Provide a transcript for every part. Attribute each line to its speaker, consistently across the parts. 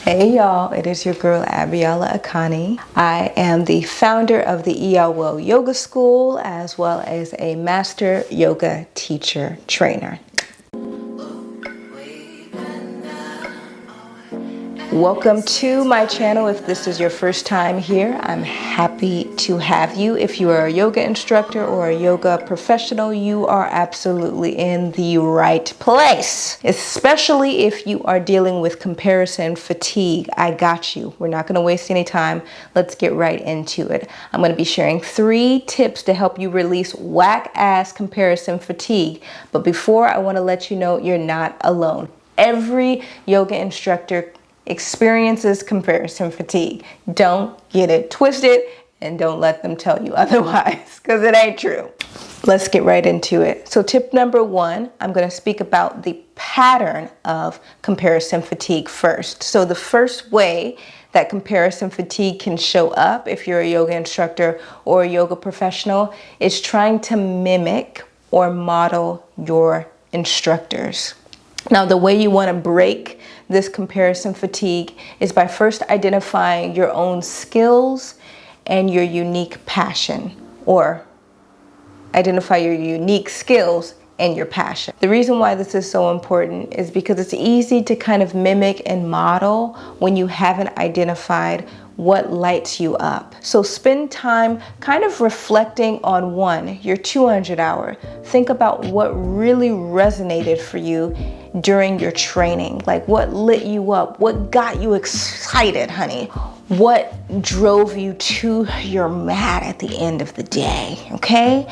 Speaker 1: Hey y'all, it is your girl Abiola Akani. I am the founder of the ENROLLING Yoga School as well as a master yoga teacher trainer. Welcome to my channel. If this is your first time here, I'm happy to have you. If you are a yoga instructor or a yoga professional, you are absolutely in the right place. Especially if you are dealing with comparison fatigue, I got you. We're not going to waste any time. Let's get right into it. I'm going to be sharing 3 tips to help you release whack-ass comparison fatigue. But before, I want to let you know you're not alone. Every yoga instructor experiences comparison fatigue. Don't get it twisted and don't let them tell you otherwise, because it ain't true. Let's get right into it. So tip number 1, I'm going to speak about the pattern of comparison fatigue first. So the first way that comparison fatigue can show up if you're a yoga instructor or a yoga professional is trying to mimic or model your instructors. Now, the way you want to break this comparison fatigue is by first identifying your own skills and your unique passion, or identify your unique skills and your passion. The reason why this is so important is because it's easy to kind of mimic and model when you haven't identified what lights you up. So spend time kind of reflecting on your 200 hour. Think about what really resonated for you during your training. Like what lit you up? What got you excited, honey? What drove you to your mat at the end of the day, okay?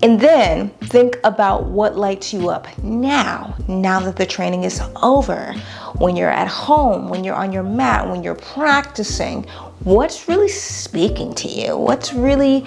Speaker 1: And then think about what lights you up now that the training is over. When you're at home, when you're on your mat, when you're practicing, what's really speaking to you? What's really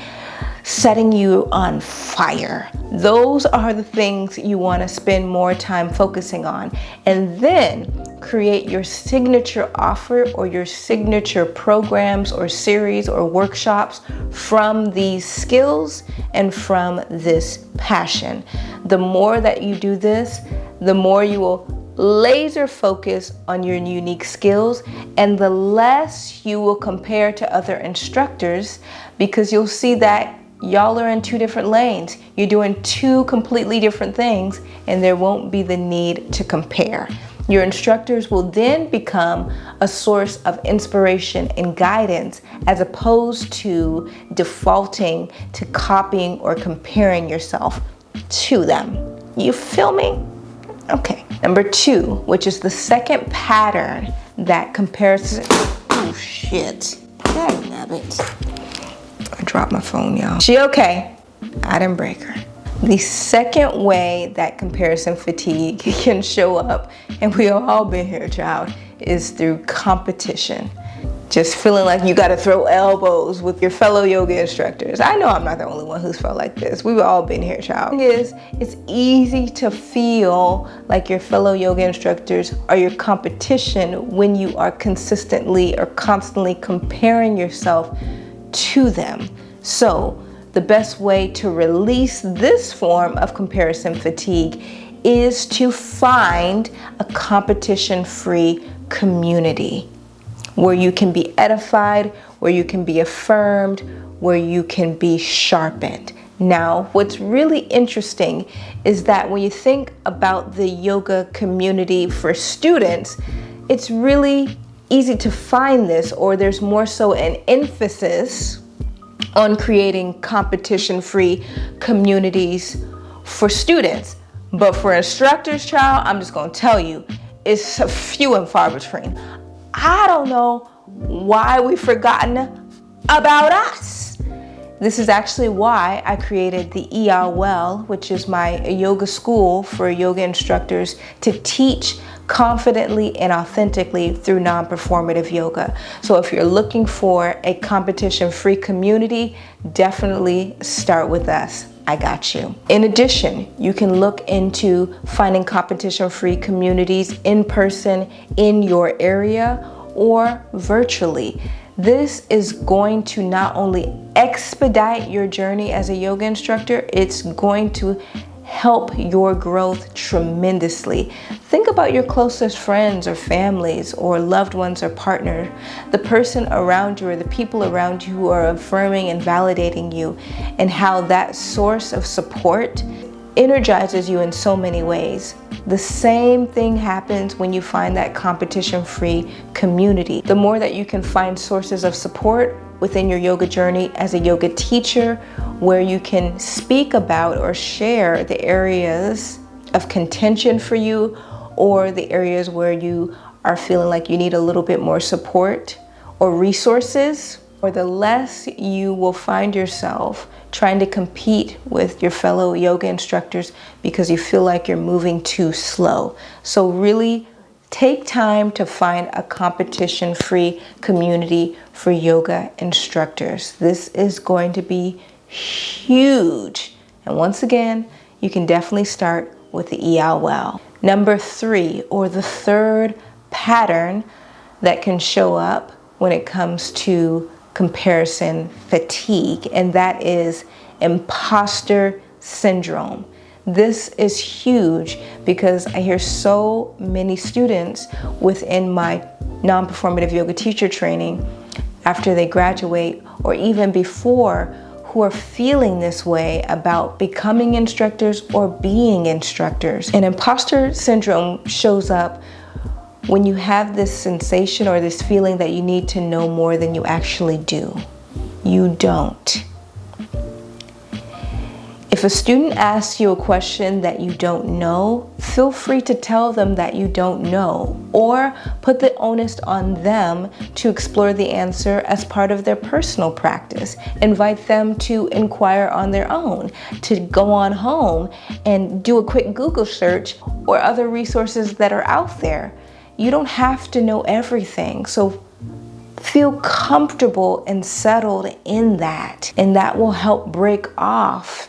Speaker 1: setting you on fire? Those are the things you want to spend more time focusing on. And then create your signature offer or your signature programs or series or workshops from these skills and from this passion. The more that you do this, the more you will laser focus on your unique skills and the less you will compare to other instructors, because you'll see that y'all are in 2 different lanes. You're doing 2 completely different things and there won't be the need to compare. Your instructors will then become a source of inspiration and guidance as opposed to defaulting to copying or comparing yourself to them. You feel me? Okay. Number 2, which is the second pattern that comparison. Oh shit. Dangnabbit. I dropped my phone, y'all. She okay. I didn't break her. The second way that comparison fatigue can show up, and we all been here, child, is through competition. Just feeling like you got to throw elbows with your fellow yoga instructors. I know I'm not the only one who's felt like this. We've all been here, child. It's easy to feel like your fellow yoga instructors are your competition when you are consistently or constantly comparing yourself to them. So the best way to release this form of comparison fatigue is to find a competition-free community where you can be edified, where you can be affirmed, where you can be sharpened. Now, what's really interesting is that when you think about the yoga community for students, it's really easy to find this, or there's more so an emphasis on creating competition-free communities for students. But for instructors, child, I'm just gonna tell you, it's few and far between. I don't know why we've forgotten about us. This is actually why I created the ENROLLING, which is my yoga school for yoga instructors to teach confidently and authentically through non-performative yoga. So if you're looking for a competition-free community, definitely start with us. I got you. In addition, you can look into finding competition-free communities in person in your area or virtually. This is going to not only expedite your journey as a yoga instructor, it's going to help your growth tremendously. Think about your closest friends or families or loved ones or partner, the person around you or the people around you who are affirming and validating you, and how that source of support energizes you in so many ways. The same thing happens when you find that competition-free community. The more that you can find sources of support within your yoga journey as a yoga teacher, where you can speak about or share the areas of contention for you, or the areas where you are feeling like you need a little bit more support or resources, or the less you will find yourself trying to compete with your fellow yoga instructors because you feel like you're moving too slow. So really take time to find a competition-free community for yoga instructors. This is going to be huge. And once again, you can definitely start with the EIL. Number 3, or the third pattern that can show up when it comes to comparison fatigue, and that is imposter syndrome. This is huge because I hear so many students within my non-performative yoga teacher training after they graduate or even before who are feeling this way about becoming instructors or being instructors. And imposter syndrome shows up when you have this sensation or this feeling that you need to know more than you actually do. You don't. If a student asks you a question that you don't know, feel free to tell them that you don't know, or put the onus on them to explore the answer as part of their personal practice. Invite them to inquire on their own, to go on home and do a quick Google search or other resources that are out there. You don't have to know everything, so feel comfortable and settled in that, and that will help break off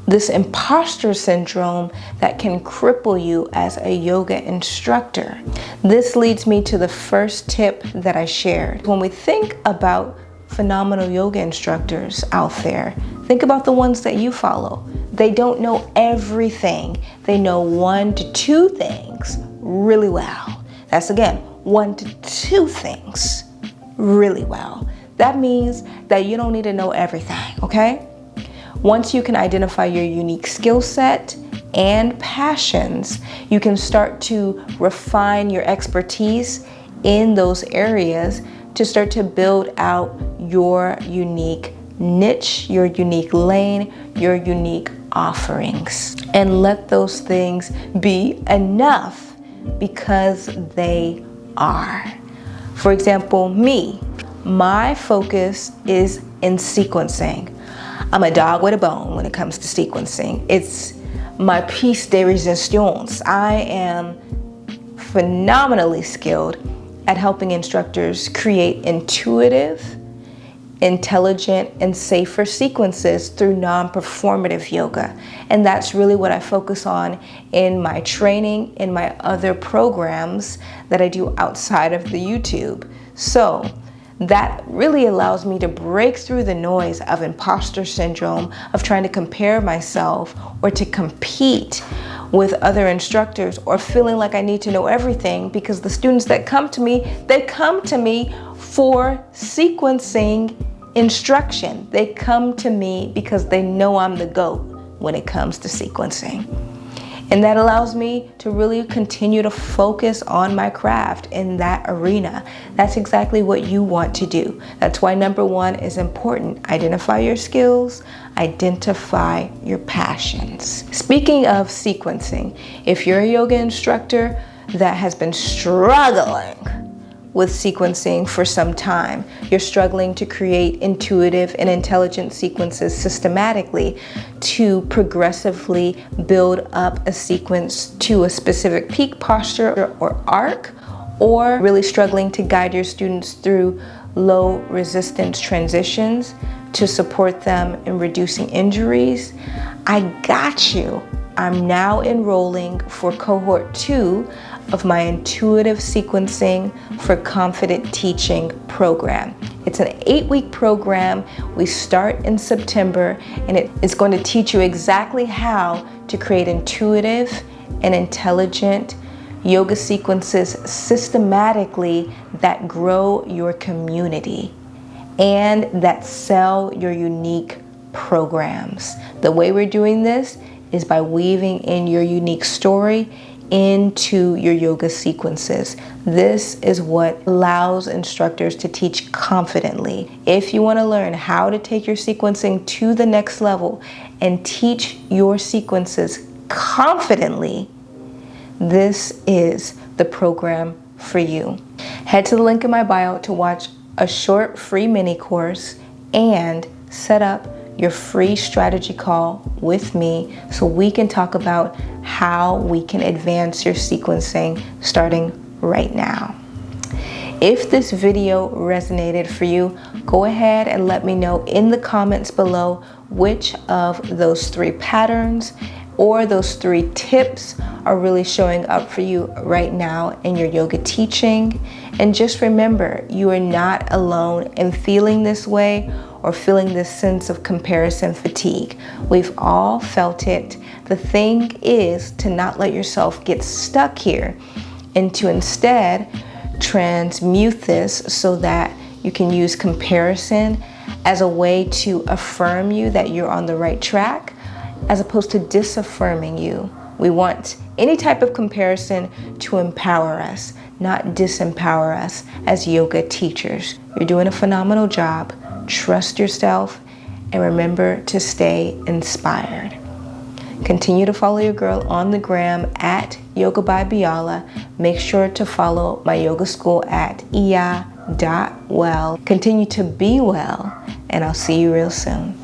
Speaker 1: this imposter syndrome that can cripple you as a yoga instructor. This leads me to the first tip that I shared. When we think about phenomenal yoga instructors out there, think about the ones that you follow. They don't know everything. They know 1 to 2 things really well. That's again, 1 to 2 things really well. That means that you don't need to know everything, okay? Once you can identify your unique skill set and passions, you can start to refine your expertise in those areas to start to build out your unique niche, your unique lane, your unique offerings. And let those things be enough, because they are. For example, my focus is in sequencing. I'm a dog with a bone when it comes to sequencing. It's my piece de resistance. I am phenomenally skilled at helping instructors create intuitive, intelligent, and safer sequences through non-performative yoga. And that's really what I focus on in my training, in my other programs that I do outside of the YouTube. So that really allows me to break through the noise of imposter syndrome, of trying to compare myself or to compete with other instructors, or feeling like I need to know everything, because the students that come to me, they come to me for sequencing instruction. They come to me because they know I'm the GOAT when it comes to sequencing. And that allows me to really continue to focus on my craft in that arena. That's exactly what you want to do. That's why number 1 is important. Identify your skills, identify your passions. Speaking of sequencing, if you're a yoga instructor that has been struggling with sequencing for some time, you're struggling to create intuitive and intelligent sequences systematically to progressively build up a sequence to a specific peak posture or arc, or really struggling to guide your students through low resistance transitions to support them in reducing injuries, I got you. I'm now enrolling for cohort 2 of my intuitive sequencing for confident teaching program. It's an 8-week program. We start in September, and it is going to teach you exactly how to create intuitive and intelligent yoga sequences systematically that grow your community and that sell your unique programs. The way we're doing this is by weaving in your unique story into your yoga sequences. This is what allows instructors to teach confidently. If you want to learn how to take your sequencing to the next level and teach your sequences confidently, this is the program for you. Head to the link in my bio to watch a short free mini course and set up your free strategy call with me so we can talk about how we can advance your sequencing starting right now. If this video resonated for you, go ahead and let me know in the comments below which of those 3 patterns or those 3 tips are really showing up for you right now in your yoga teaching. And just remember, you are not alone in feeling this way or feeling this sense of comparison fatigue. We've all felt it. The thing is to not let yourself get stuck here and to instead transmute this so that you can use comparison as a way to affirm you that you're on the right track, as opposed to disaffirming you. We want any type of comparison to empower us, not disempower us as yoga teachers. You're doing a phenomenal job. Trust yourself and remember to stay inspired. Continue to follow your girl on the gram at Yoga by Biala. Make sure to follow my yoga school at iya.well. Continue to be well, and I'll see you real soon.